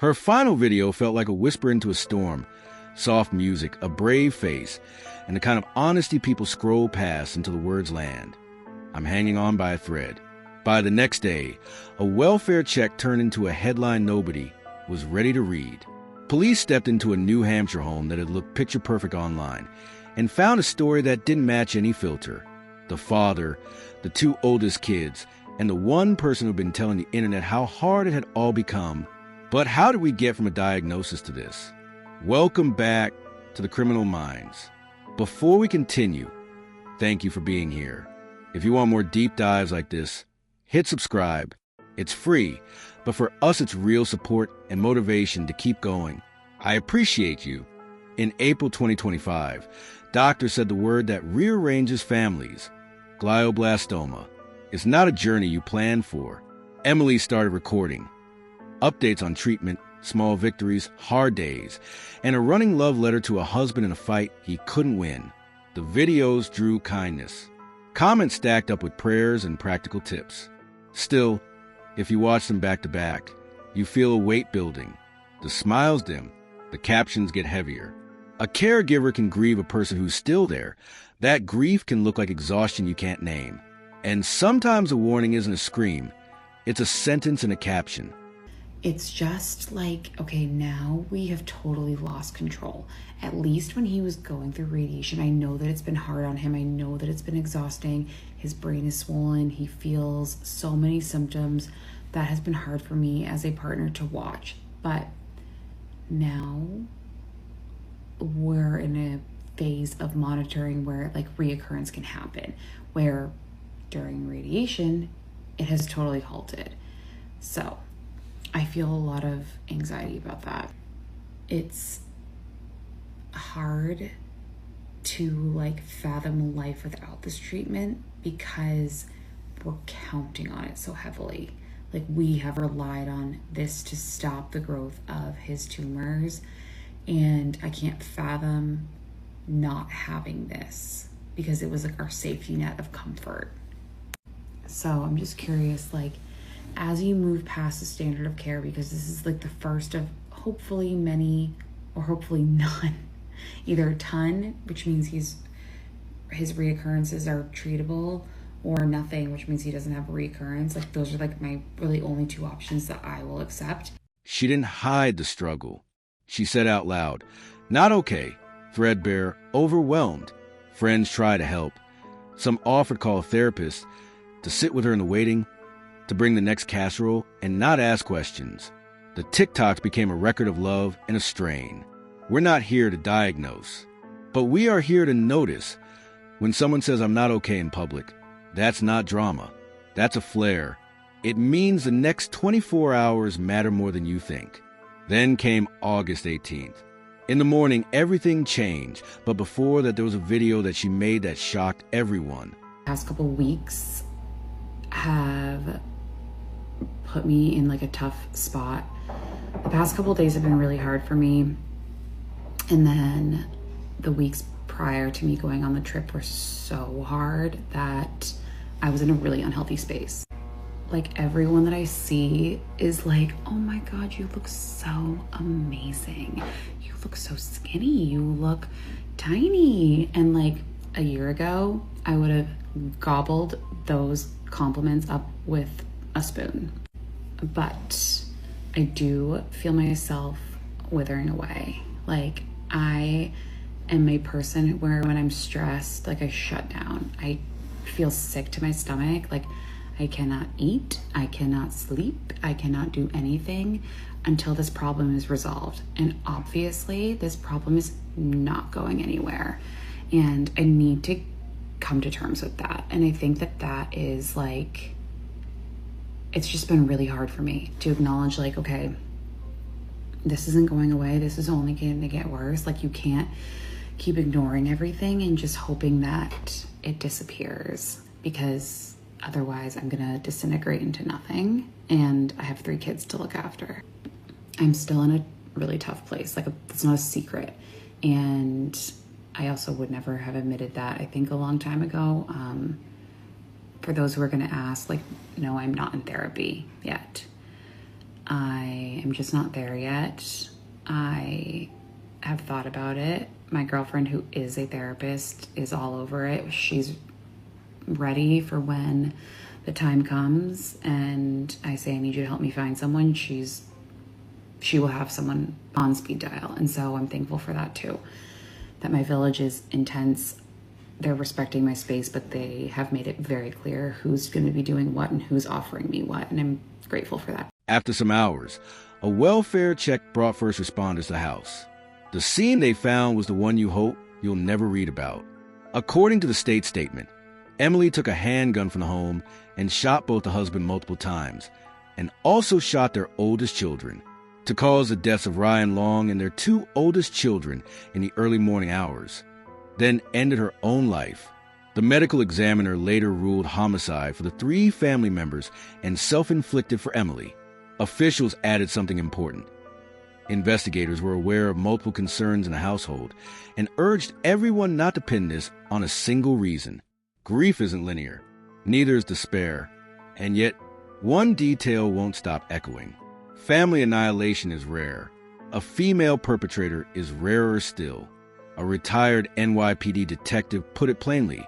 Her final video felt like a whisper into a storm. Soft music, a brave face, and the kind of honesty people scroll past until the words land. I'm hanging on by a thread. By the next day, a welfare check turned into a headline nobody was ready to read. Police stepped into a New Hampshire home that had looked picture-perfect online and found a story that didn't match any filter. The father, the two oldest kids, and the one person who'd been telling the internet how hard it had all become. But how did we get from a diagnosis to this? Welcome back to the Criminal Minds. Before we continue, thank you for being here. If you want more deep dives like this, hit subscribe. It's free, but for us it's real support and motivation to keep going. I appreciate you. In April 2025, doctors said the word that rearranges families, glioblastoma, is not a journey you plan for. Emily started recording. Updates on treatment, small victories, hard days, and a running love letter to a husband in a fight he couldn't win. The videos drew kindness. Comments stacked up with prayers and practical tips. Still, if you watch them back to back, you feel a weight building. The smiles dim, the captions get heavier. A caregiver can grieve a person who's still there. That grief can look like exhaustion you can't name. And sometimes a warning isn't a scream, it's a sentence in a caption. It's just like, okay, now we have totally lost control. At least when he was going through radiation, I know that it's been hard on him. I know that it's been exhausting. His brain is swollen. He feels so many symptoms. That has been hard for me as a partner to watch. But now we're in a phase of monitoring where like reoccurrence can happen, where during radiation, it has totally halted. So I feel a lot of anxiety about that. It's hard to like fathom life without this treatment because we're counting on it so heavily. Like we have relied on this to stop the growth of his tumors, and I can't fathom not having this because it was like our safety net of comfort. So I'm just curious, like, as you move past the standard of care, because this is like the first of hopefully many, or hopefully none, either a ton, which means his reoccurrences are treatable, or nothing, which means he doesn't have a reoccurrence. Like those are like my really only two options that I will accept. She didn't hide the struggle. She said out loud, not okay, threadbare, overwhelmed. Friends try to help. Some offered to call a therapist, to sit with her in the waiting, to bring the next casserole and not ask questions. The TikToks became a record of love and a strain. We're not here to diagnose, but we are here to notice. When someone says I'm not okay in public, that's not drama. That's a flare. It means the next 24 hours matter more than you think. Then came August 18th. In the morning, everything changed, but before that there was a video that she made that shocked everyone. Past couple weeks have put me in like a tough spot. The past couple days have been really hard for me. And then the weeks prior to me going on the trip were so hard that I was in a really unhealthy space. Like everyone that I see is like, oh my God, you look so amazing. You look so skinny. You look tiny. And like a year ago, I would have gobbled those compliments up with a spoon. But I do feel myself withering away. Like I am a person where when I'm stressed, like I shut down. I feel sick to my stomach. Like I cannot eat, I cannot sleep, I cannot do anything until this problem is resolved. And obviously this problem is not going anywhere. And I need to come to terms with that. And I think that that is like, it's just been really hard for me to acknowledge like, okay, this isn't going away. This is only going to get worse. Like you can't keep ignoring everything and just hoping that it disappears, because otherwise I'm gonna disintegrate into nothing. And I have 3 kids to look after. I'm still in a really tough place. Like it's not a secret. And I also would never have admitted that, I think a long time ago. For those who are gonna ask, like, no, I'm not in therapy yet. I am just not there yet. I have thought about it. My girlfriend, who is a therapist, is all over it. She's ready for when the time comes, and I say, I need you to help me find someone. She will have someone on speed dial. And so I'm thankful for that too, that my village is intense. They're respecting my space, but they have made it very clear who's going to be doing what and who's offering me what. And I'm grateful for that. After some hours, a welfare check brought first responders to the house. The scene they found was the one you hope you'll never read about. According to the state statement, Emily took a handgun from the home and shot both the husband multiple times, and also shot their oldest children, to cause the deaths of Ryan Long and their 2 oldest children in the early morning hours, then ended her own life. The medical examiner later ruled homicide for the 3 family members and self-inflicted for Emily. Officials added something important. Investigators were aware of multiple concerns in the household and urged everyone not to pin this on a single reason. Grief isn't linear, neither is despair, and yet one detail won't stop echoing. Family annihilation is rare. A female perpetrator is rarer still. A retired NYPD detective put it plainly.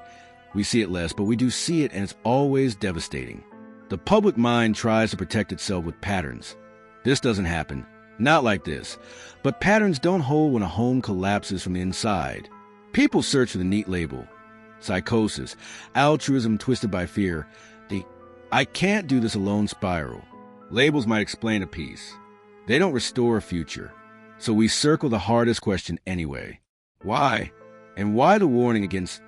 We see it less, but we do see it, and it's always devastating. The public mind tries to protect itself with patterns. This doesn't happen. Not like this. But patterns don't hold when a home collapses from the inside. People search for the neat label. Psychosis, altruism twisted by fear, the I can't do this alone spiral. Labels might explain a piece. They don't restore a future. So we circle the hardest question anyway. Why? And why the warning against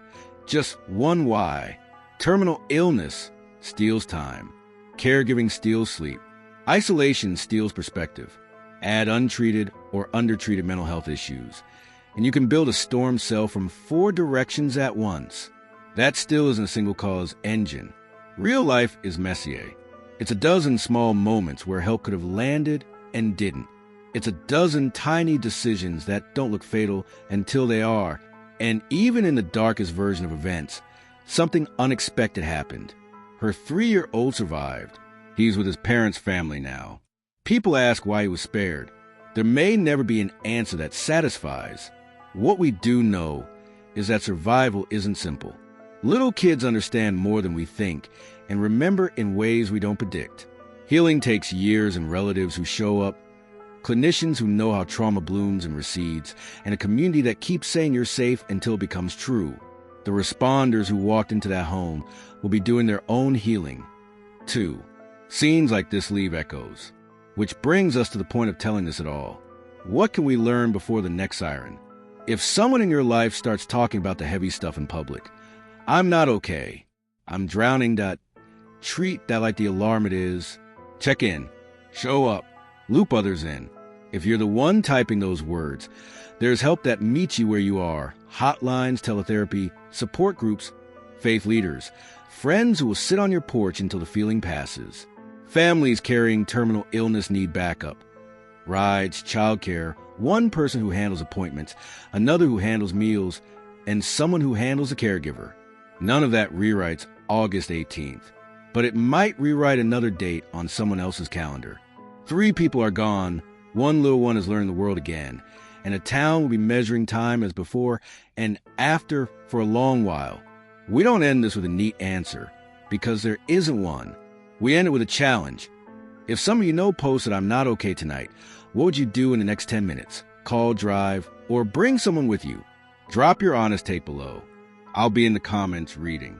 just one why? Terminal illness steals time. Caregiving steals sleep. Isolation steals perspective. Add untreated or undertreated mental health issues, and you can build a storm cell from 4 directions at once. That still isn't a single cause engine. Real life is Messier. It's a dozen small moments where help could have landed and didn't. It's a dozen tiny decisions that don't look fatal until they are. And even in the darkest version of events, something unexpected happened. Her 3-year-old survived. He's with his parents' family now. People ask why he was spared. There may never be an answer that satisfies. What we do know is that survival isn't simple. Little kids understand more than we think and remember in ways we don't predict. Healing takes years and relatives who show up, clinicians who know how trauma blooms and recedes, and a community that keeps saying you're safe until it becomes true. The responders who walked into that home will be doing their own healing, too. Scenes like this leave echoes. Which brings us to the point of telling this at all. What can we learn before the next siren? If someone in your life starts talking about the heavy stuff in public, I'm not okay. I'm drowning. Treat that like the alarm it is. Check in. Show up. Loop others in. If you're the one typing those words, there's help that meets you where you are. Hotlines, teletherapy, support groups, faith leaders, friends who will sit on your porch until the feeling passes. Families carrying terminal illness need backup. Rides, childcare, one person who handles appointments, another who handles meals, and someone who handles a caregiver. None of that rewrites August 18th, but it might rewrite another date on someone else's calendar. 3 people are gone, 1 little one is learning the world again, and a town will be measuring time as before and after for a long while. We don't end this with a neat answer, because there isn't one. We end it with a challenge. If some of you know posted I'm not okay tonight, what would you do in the next 10 minutes? Call, drive, or bring someone with you. Drop your honest take below. I'll be in the comments reading.